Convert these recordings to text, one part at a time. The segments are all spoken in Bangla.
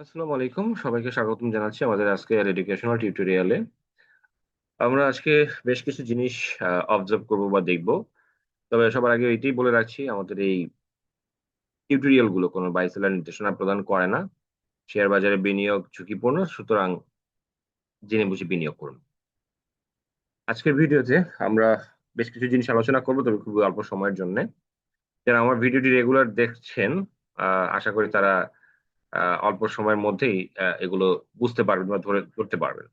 আসসালামু আলাইকুম। সবাইকে স্বাগতম জানাচ্ছি আমাদের আজকের এডুকেশনাল টিউটোরিয়ালে। আমরা আজকে বেশ কিছু জিনিস অবজার্ভ করব বা দেখব। তবে সবার আগে এটাই বলে রাখছি আমাদের এই টিউটোরিয়াল গুলো কোনো বাই সেলার নির্দেশনা প্রদান করে না। শেয়ার বাজারে বিনিয়োগ ঝুঁকিপূর্ণ, সুতরাং জেনে বুঝে বিনিয়োগ করুন। আজকের ভিডিওতে আমরা বেশ কিছু জিনিস আলোচনা করব, তবে খুবই অল্প সময়ের জন্যে। যারা আমার ভিডিওটি রেগুলার দেখছেন, আ আশা করি তারা অল্প সময়ের মধ্যেই এগুলো বুঝতে পারবেন বা ধরতে পারবেন।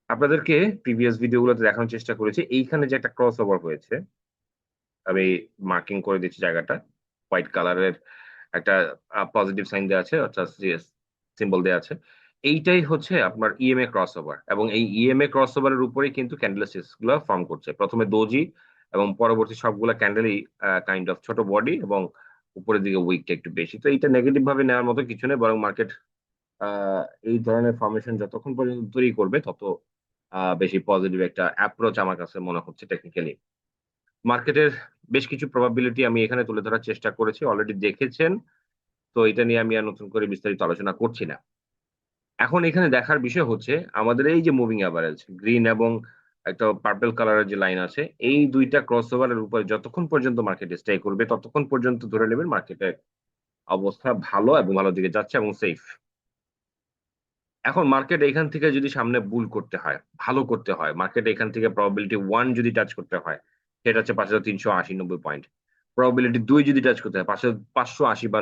আপনাদেরকে প্রিভিয়াস ভিডিওগুলোতে দেখানোর চেষ্টা করেছি। এইখানে যে একটা ক্রস ওভার হয়েছে, আমি মার্কিং করে দিচ্ছি জায়গাটা। হোয়াইট কালারের একটা পজিটিভ সাইন দেয়া আছে, অর্থাৎ সিম্বল দেয়া আছে। এইটাই হচ্ছে আপনার ইএমএ ক্রসওভার, এবং এই ইএমএ ক্রসওভার এর উপরেই কিন্তু ক্যান্ডেলস্টিক্স গুলা ফর্ম করছে। ১ম এ দোজি এবং পরবর্তী সবগুলা ক্যান্ডেলই কাইন্ড অফ ছোট বডি এবং উপরের দিকে উইকটা একটু বেশি। তো এইটা নেগেটিভ ভাবে নেওয়ার মতো কিছু নেই, বরং মার্কেট আ এই ধরনের ফরমেশন যতক্ষণ পর্যন্ত তৈরি করবে তত বেশি পজিটিভ একটা অ্যাপ্রোচ আমার কাছে মনে হচ্ছে টেকনিক্যালি। মার্কেটের বেশ কিছু প্রবাবিলিটি আমি এখানে তুলে ধরার চেষ্টা করেছি। অলরেডি দেখেছেন। তো এটা নিয়ে আমি আর নতুন করে বিস্তারিত আলোচনা করছি না। এখন এখানে দেখার বিষয় হচ্ছে আমাদের এই যে মুভিং এভারেজ গ্রিন এবং একটা পার্পল কালারের যে লাইন আছে, এই ২ টা ক্রসওভার এর উপরে যতক্ষণ পর্যন্ত মার্কেট স্টে করবে ততক্ষণ পর্যন্ত ধরে নেবেন মার্কেটের অবস্থা ভালো এবং ভালোর দিকে যাচ্ছে এবং সেফ। এখন মার্কেট এখান থেকে যদি সামনে বুল করতে হয়, ভালো করতে হয়, মার্কেট এখান থেকে প্রবাবিলিটি 1 যদি টাচ করতে হয়, সেটা হচ্ছে ৫৩৮০-৯০ পয়েন্ট। প্রবাবিলিটি ২ যদি টাচ করতে হয়, ৫৮০ বা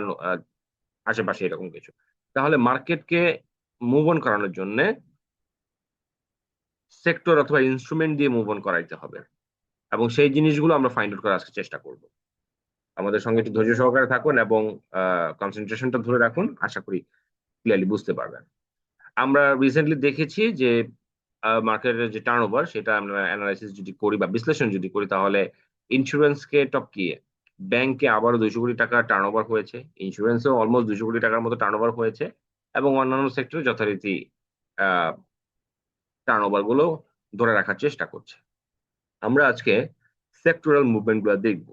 আশেপাশে এরকম কিছু। তাহলে মার্কেটকে মুভ অন করানোর জন্যে সেক্টর অথবা ইন্সট্রুমেন্ট দিয়ে মুভ অন করাইতে হবে। এবং সেই জিনিসগুলো আমরা ফাইন্ড আউট করার আজকে চেষ্টা করব। আমাদের সঙ্গে একটু ধৈর্য সহকারে থাকুন এবং কনসেনট্রেশনটা ধরে রাখুন। আশা করি ক্লিয়ারলি বুঝতে পারবেন। আমরা রিসেন্টলি দেখেছি যে মার্কেটের যে টার্নওভার সেটা আমরা এনালাইসিস যদি করি বা বিশ্লেষণ যদি করি, তাহলে ইন্সুরেন্সকে টপকিয়ে ব্যাংকে আবারও ৳২০০ কোটি টার্নওভার হয়েছে। ইন্সুরেন্সেও অলমোস্ট ৳২০০ কোটি মতো টার্নওভার হয়েছে এবং অন্যান্য সেক্টরে যথারীতি আ টার্নওভার গুলো ধরে রাখার চেষ্টা করছে। আমরা আজকে সেক্টরাল মুভমেন্ট গুলা দেখব।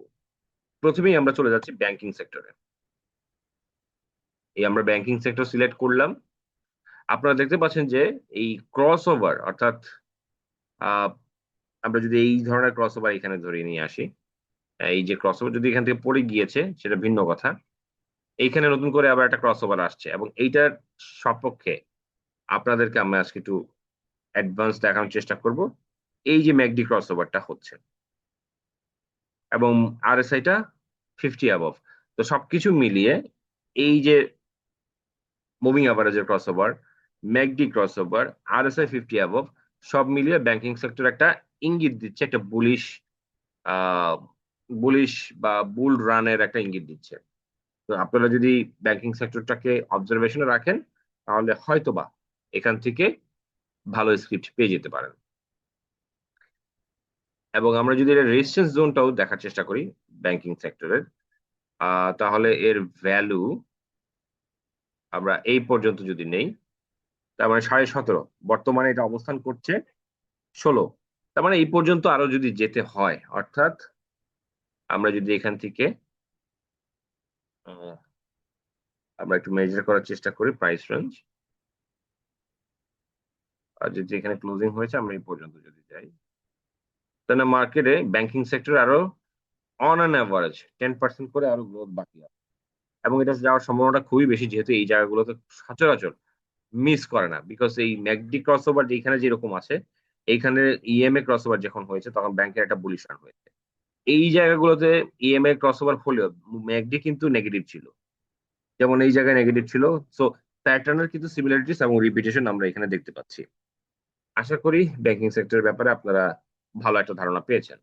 ১ম এই আমরা চলে যাচ্ছি ব্যাংকিং সেক্টরে। এই আমরা ব্যাংকিং সেক্টর সিলেক্ট করলাম। আপনারা দেখতে পাচ্ছেন যে এই ক্রসওভার অর্থাৎ আ আমরা যদি এই ধরনের ক্রসওভার এখানে ধরে নিয়ে আসি, এই যে ক্রসওভার যদি এখান থেকে পড়ে গিয়েছে সেটা ভিন্ন কথা। এইখানে নতুন করে আবার একটা ক্রসওভার আসছে এবং এইটার সপক্ষে আপনাদেরকে আমি আজকে একটু অ্যাডভান্স দেখানোর চেষ্টা করব। এই যে ম্যাকডি ক্রসওভারটা হচ্ছে এবং আরএসআই টা 50 অ্যাবভ। তো সবকিছু মিলিয়ে এই যে মুভিং এভারেজ এর crossover, McD crossover, RSI 50 above সব মিলিয়ে ব্যাংকিং সেক্টর একটা ইঙ্গিত দিচ্ছে, একটা আ বুলিশ বা বুল রান এর একটা ইঙ্গিত দিচ্ছে। তো আপনারা যদি ব্যাংকিং সেক্টরটাকে অবজারভেশন এ রাখেন, তাহলে হয়তোবা এখান থেকে ভালো স্ক্রিপ্ট পেয়ে যেতে পারেন। এবং আমরা যদি এর রেজিস্ট্যান্স জোনটাও দেখার চেষ্টা করি ব্যাংকিং সেক্টরের, আ তাহলে এর ভ্যালু আমরা এই পর্যন্ত যদি নেই, তার মানে ১৭.৫ বর্তমানে এটা অবস্থান করছে ১৬। তার মানে এই পর্যন্ত আরো যদি যেতে হয়, অর্থাৎ আমরা যদি এখান থেকে আ আমরা একটু মেজার করার চেষ্টা করি প্রাইস রেঞ্জ। আর যদি এখানে ক্লোজিং হয়েছে আমরা এই পর্যন্ত যদি যাই, তাহলে মার্কেটে ব্যাংকিং সেক্টরে আরো অন অ্যান এভারেজ 10% করে আরো গ্রোথ বাকি আছে। এবং এটা যাওয়ার সম্ভাবনাটা খুবই বেশি, যেহেতু এই জায়গাগুলোতে সচরাচর মিস করে না। বিকজ এই ম্যাকডি ক্রসওভার যেখানে যেরকম আছে, এইখানে ইএমএ ক্রসওভার যখন হয়েছে তখন ব্যাংকের একটা বুলিশ রান হয়েছে। এই জায়গাগুলোতে ইএমএ ক্রসওভার হলেও ম্যাকডি কিন্তু নেগেটিভ ছিল। যেমন এই জায়গায় নেগেটিভ ছিল। সো প্যাটার্ন এর কিন্তু সিমিলারিটিস এবং রিপিটেশন আমরা এখানে দেখতে পাচ্ছি। আশা করি ব্যাংকিং সেক্টরের ব্যাপারে আপনারা ভালো একটা ধারণা পেয়েছেন।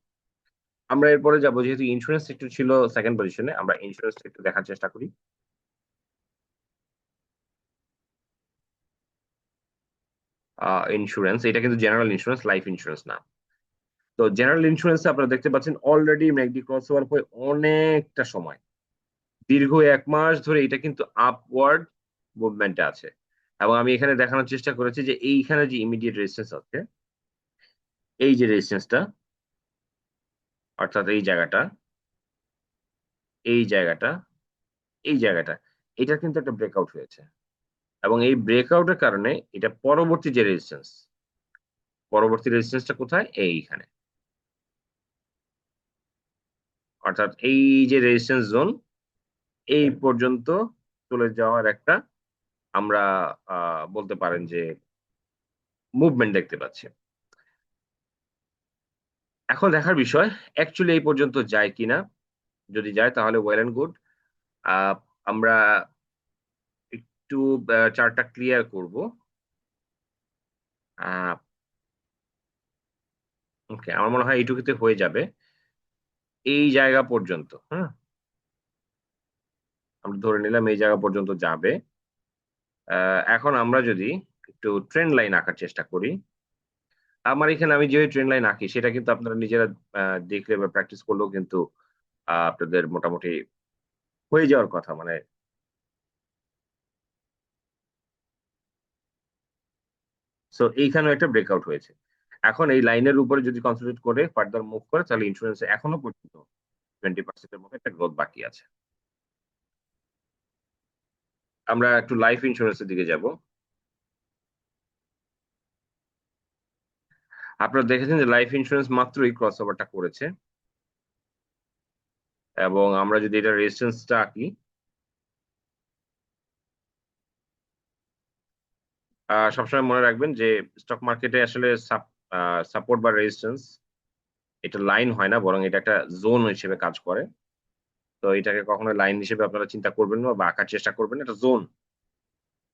আমরা এরপরে যাবো, যেহেতু ইন্সুরেন্স সেক্টর ছিল 2nd পজিশনে, আমরা ইন্সুরেন্স একটু দেখার চেষ্টা করি। ইন্সুরেন্স এটা কিন্তু জেনারেল ইন্সুরেন্স, লাইফ ইন্সুরেন্স না। তো জেনারেল ইন্সুরেন্স এ আপনারা দেখতে পাচ্ছেন অলরেডি ম্যাকডি ক্রসওভার হয়ে অনেকটা সময়, দীর্ঘ ১ মাস ধরে এটা কিন্তু আপওয়ার্ড মুভমেন্ট এ আছে। এবং আমি এখানে দেখানোর চেষ্টা করেছি যে এইখানে যে ইমিডিয়েট রেজিস্ট্যান্স আছে, এই যে রেজিস্ট্যান্সটা, অর্থাৎ এই জায়গাটা, এই জায়গাটা, এই জায়গাটা, এটার কিন্তু একটা ব্রেকআউট হয়েছে। এবং এই ব্রেকআউটের কারণে এটা পরবর্তী রেজিস্ট্যান্সটা কোথায় এইখানে, অর্থাৎ এই যে রেজিস্ট্যান্স জোন এই পর্যন্ত চলে যাওয়ার একটা আমরা বলতে পারেন যে মুভমেন্ট দেখতে পাচ্ছি। এখন দেখার বিষয় অ্যাকচুয়ালি এই পর্যন্ত যায় কিনা। যদি যায় তাহলে ওয়েল এন্ড গুড। আমরা একটু চার্টটা ক্লিয়ার করব। ওকে, আমার মনে হয় এইটুকুতে হয়ে যাবে এই জায়গা পর্যন্ত। হ্যাঁ, আমরা ধরে নিলাম এই জায়গা পর্যন্ত যাবে। এখন আমরা যদি একটু ট্রেন্ড লাইন আঁকার চেষ্টা করি, আমার এখানে আমি যে ট্রেন্ড লাইন আঁকি সেটা কিন্তু আপনারা নিজেরা দেখলে বা প্র্যাকটিস করলেও কিন্তু আপনাদের মোটামুটি হয়ে যাওয়ার কথা। মানে সো এইখানেও একটা ব্রেকআউট হয়েছে। এখন এই লাইনের উপরে যদি কনসেন্ট্রেট করে ফার্দার মুভ করে তাহলে ইন্স্যুরেন্স এখনো পর্যন্ত 20% মতো একটা গ্রোথ বাকি আছে। আমরা একটু লাইফ ইন্স্যুরেন্সের দিকে যাব। আপনারা দেখেছেন যে লাইফ ইন্স্যুরেন্স মাত্রই ক্রস ওভারটা করেছে, এবং আমরা যদি এটা রেজিস্ট্যান্সটা আঁকি, সবসময় মনে রাখবেন যে স্টক মার্কেটে আসলে সাপোর্ট বা রেজিস্ট্যান্স এটা লাইন হয় না, বরং এটা একটা জোন হিসেবে কাজ করে। তো এটাকে কখনো লাইন হিসেবে আপনারা চিন্তা করবেন না বা আঁকার চেষ্টা করবেন না, এটা জোন।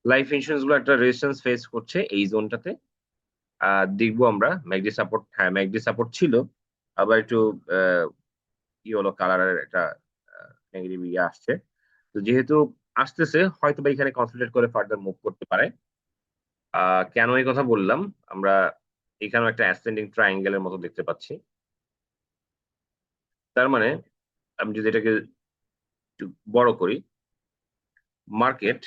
লাইফ ইন্স্যুরেন্স গুলো একটা রেজিস্ট্যান্স ফেস করছে এই জোনটাতে। দেখবো আমরা ম্যাকডি সাপোর্ট, হ্যাঁ ম্যাকডি সাপোর্ট ছিল, আবার একটু আহ, কি হলো কালারের একটা নেগেটিভ ইয়ে আসছে। তো যেহেতু আসতেছে হয়তো বা এখানে কনসেন্ট্রেট করে ফার্দার মুভ করতে পারে। কেন এই কথা বললাম, আমরা এখানেও একটা অ্যাসেন্ডিং ট্রায়াঙ্গেলের মতো দেখতে পাচ্ছি। তার মানে আমি যদি এটাকে একটু বড় করি, মার্কেট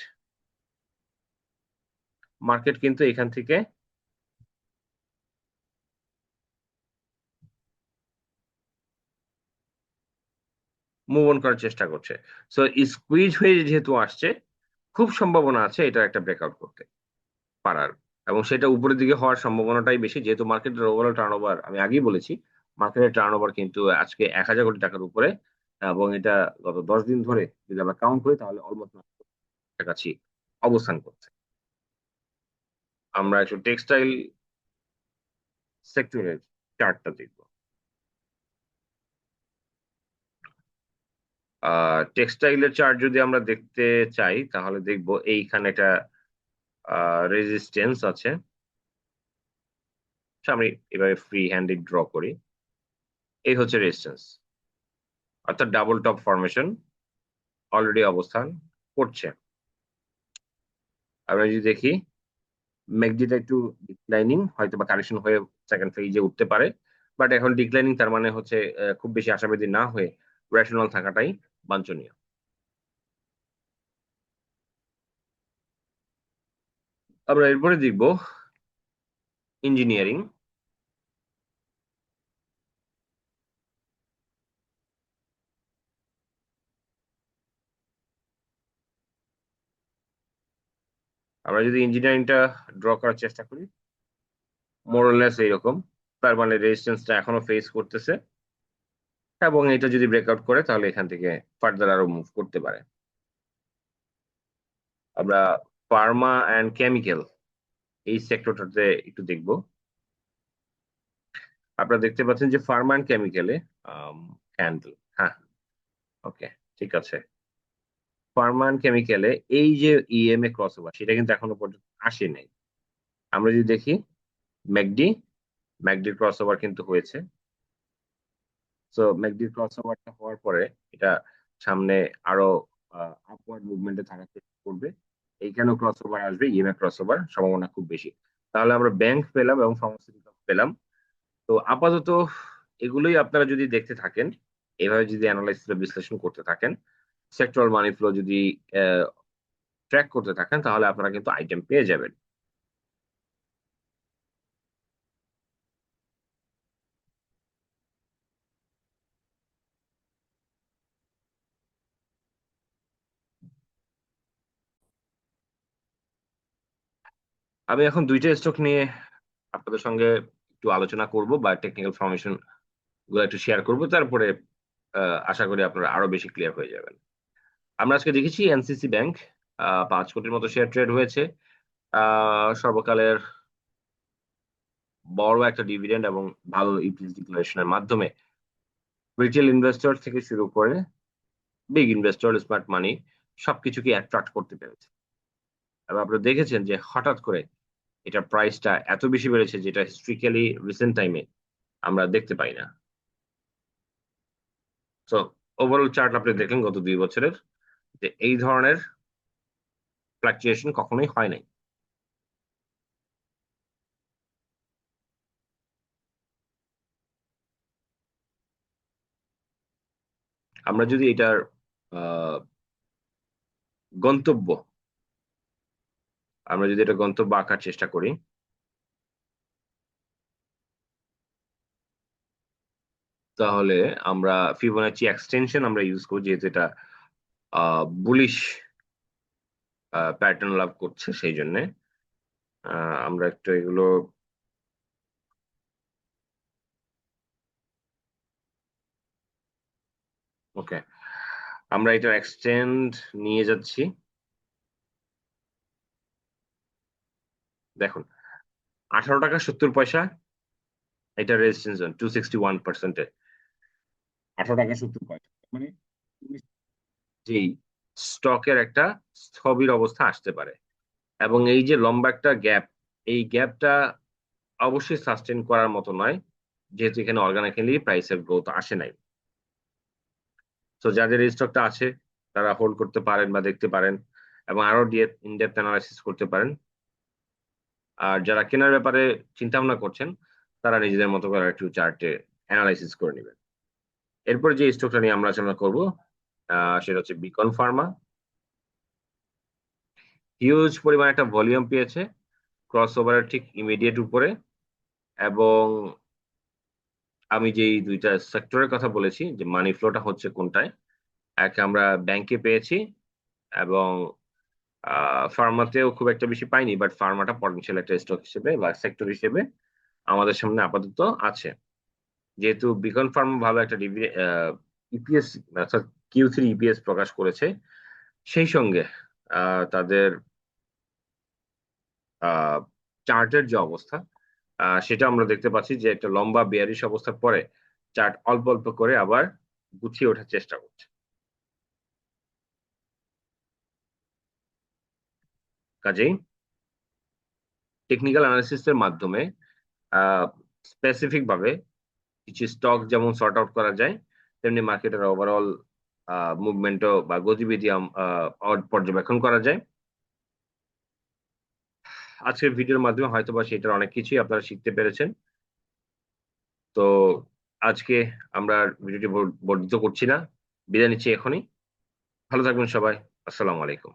মার্কেট কিন্তু এখান থেকে মুভ অন করার চেষ্টা করছে। সো স্কুইজ হয়ে যেহেতু আসছে, খুব সম্ভাবনা আছে এটা একটা ব্রেকআউট করতে পারার, এবং সেটা উপরের দিকে হওয়ার সম্ভাবনাটাই বেশি, যেহেতু মার্কেটের ওভারঅল টার্নওভার আমি আগেই বলেছি মার্কেটের টার্নওভার কিন্তু আজকে 1,000 কোটি টাকার উপরে। এবং এটা গত 10 দিন ধরে যদি আমরা কাউন্ট করি তাহলে অলমোস্ট কাছাকাছি অবস্থান করছে। আমরা একটু টেক্সটাইল সেক্টরের চার্টটা দেখব। টেক্সটাইলের চার্ট যদি আমরা দেখতে চাই তাহলে দেখব এইখানে একটা রেজিস্ট্যান্স আছে। আচ্ছা, আমি এভাবে ফ্রি হ্যান্ডে ড্র করি। এই হচ্ছে রেজিস্ট্যান্স, অর্থাৎ ডাবল টপ ফরমেশন অলরেডি অবস্থান করছে। আমরা যদি দেখি ম্যাকডিটা একটু ডিক্লাইনিং, হয়তো বা কারেকশন হয়ে সেকেন্ড ফেজে উঠতে পারে, বাট এখন ডিক্লাইনিং তার মানে হচ্ছে খুব বেশি আশাবাদী না হয়ে রেশনাল থাকাটাই বাঞ্ছনীয়। আমরা এরপরে দেখব ইঞ্জিনিয়ারিং। আমরা যদি ইঞ্জিনিয়ারিংটা ড্র করার চেষ্টা করি, মোরলেস এইরকম। তার মানে রেজিস্ট্যান্সটা এখনো ফেস করতেছে, এবং এটা যদি ব্রেকআউট করে তাহলে এখান থেকে ফার্দার আরো মুভ করতে পারে। আমরা ফার্মা অ্যান্ড কেমিক্যাল এই সেক্টরটাতে একটু দেখব। আপনারা দেখতে পাচ্ছেন যে ফার্মা অ্যান্ড কেমিক্যালে ক্যান্ডেল, হ্যাঁ ওকে ঠিক আছে। ফার্মা অ্যান্ড কেমিক্যালে এই যে ইএমএ ক্রস ওভার সেটা কিন্তু এখনো পর্যন্ত আসে নাই। আমরা যদি দেখি ম্যাকডি, ম্যাকডির ক্রস ওভার কিন্তু হয়েছে। সো ম্যাকডির ক্রস ওভারটা হওয়ার পরে এটা সামনে আরো আপওয়ার্ড মুভমেন্টে থাকার চেষ্টা করবে। এইখানেও ক্রস ওভার আসবে, ইএমএ ক্রস ওভার সম্ভাবনা খুব বেশি। তাহলে আমরা ব্যাংক পেলাম এবং ফার্মাসিউটিক্যাল পেলাম। তো আপাতত এগুলোই আপনারা যদি দেখতে থাকেন, এভাবে যদি অ্যানালাইসিস বিশ্লেষণ করতে থাকেন, সেক্টরাল মানি ফ্লো যদি ট্র্যাক করতে থাকেন তাহলে আপনারা কিন্তু আইটেম পেয়ে যাবেন। আমি এখন দুইটা স্টক নিয়ে আপনাদের সঙ্গে একটু আলোচনা করব বা টেকনিক্যাল ফরমেশন গুলো একটু শেয়ার করব, তারপরে আশা করি আপনারা আরো বেশি ক্লিয়ার হয়ে যাবেন। আমরা আজকে দেখেছি এনসিসি ব্যাংক 5 কোটির মতো শেয়ার ট্রেড হয়েছে। সর্বকালের বড় একটা ডিভিডেন্ড এবং ভালো ইপিএস ডিক্লারেশনের মাধ্যমে রিটেল ইনভেস্টর থেকে শুরু করে বিগ ইনভেস্টর, স্মার্ট মানি সবকিছুকে অ্যাট্রাক্ট করতে পেরেছে। এবং আপনারা দেখেছেন যে হঠাৎ করে এটা প্রাইসটা এত বেশি বেড়েছে, যেটা হিস্ট্রিক্যালি রিসেন্ট টাইমে আমরা দেখতে পাই না। সো ওভারঅল চার্ট আপনি দেখলেন গত 2 বছরের, যে এই ধরনের ফ্লাকচুয়েশন কখনোই হয় নাই। আমরা যদি এটার আহ, গন্তব্য আমরা যদি এটা গন্তব্য আঁকার চেষ্টা করি, তাহলে আমরা ফিবোনাচি এক্সটেনশন আমরা ইউজ করি, যেহেতু এটা বুলিশ প্যাটার্ন লাভ করছে, সেই জন্য আমরা একটু এগুলো ওকে, আমরা এটা এক্সটেন্ড নিয়ে যাচ্ছি। দেখুন, 18 টাকা 70 পয়সা এটা রেজিস্ট্যান্স জোন, 261%। 18 টাকা 70 পয়সা মানে যেই স্টকের একটা স্থবির অবস্থা আসতে পারে, এবং এই যে লম্বা একটা গ্যাপ, এই গ্যাপটা অবশ্যই সাস্টেন করার মতো নয়, যেহেতু এখানে অর্গানিক্যালি প্রাইসের গ্রোথ আসে নাই। তো যাদের এই স্টকটা আছে তারা হোল্ড করতে পারেন বা দেখতে পারেন, এবং আরো ইনডেপথ অ্যানালাইসিস করতে পারেন। আর যারা কেনার ব্যাপারে চিন্তা ভাবনা করছেন, তারা নিজেদের মতো করে একটু চার্টে অ্যানালাইসিস করে নেবেন। এরপর যে স্টকটা নিয়ে আমরা আলোচনা করব সেটা হচ্ছে বিকন ফার্মা। হিউজ পরিমাণ একটা ভলিউম পেয়েছে ক্রস ওভারের ঠিক ইমিডিয়েট উপরে, এবং আমি যেই দুইটা সেক্টরের কথা বলেছি যে মানি ফ্লোটা হচ্ছে কোনটায়, এক আমরা ব্যাংকে পেয়েছি, এবং ফার্মাতেও খুব একটা বেশি পাইনি, বাট ফার্মাটা পটেনশিয়াল একটা স্টক হিসেবে বা সেক্টর হিসেবে আমাদের সামনে আপাতত আছে। যেহেতু বিকন ফার্মা ভালো একটা ইপিএস অর্থাৎ Q3 ইপিএস প্রকাশ করেছে, সেই সঙ্গে তাদের চার্টের যে অবস্থা, সেটা আমরা দেখতে পাচ্ছি যে একটা লম্বা বেয়ারিশ অবস্থার পরে চার্ট অল্প অল্প করে আবার গুছিয়ে ওঠার চেষ্টা করছে। কাজেই টেকনিক্যাল অ্যানালিসিসের মাধ্যমে স্পেসিফিক ভাবে কিছু স্টক যেমন সর্ট আউট করা যায়, তেমনি মার্কেটের ওভারঅল মুভমেন্টও বা গতিবিধি পর্যবেক্ষণ করা যায়। আজকের ভিডিওর মাধ্যমে হয়তোবা সেটার অনেক কিছুই আপনারা শিখতে পেরেছেন। তো আজকে আমরা ভিডিওটি বর্ধিত করছি না, বিদায় নিচ্ছি এখনই। ভালো থাকবেন সবাই। আসসালামু আলাইকুম।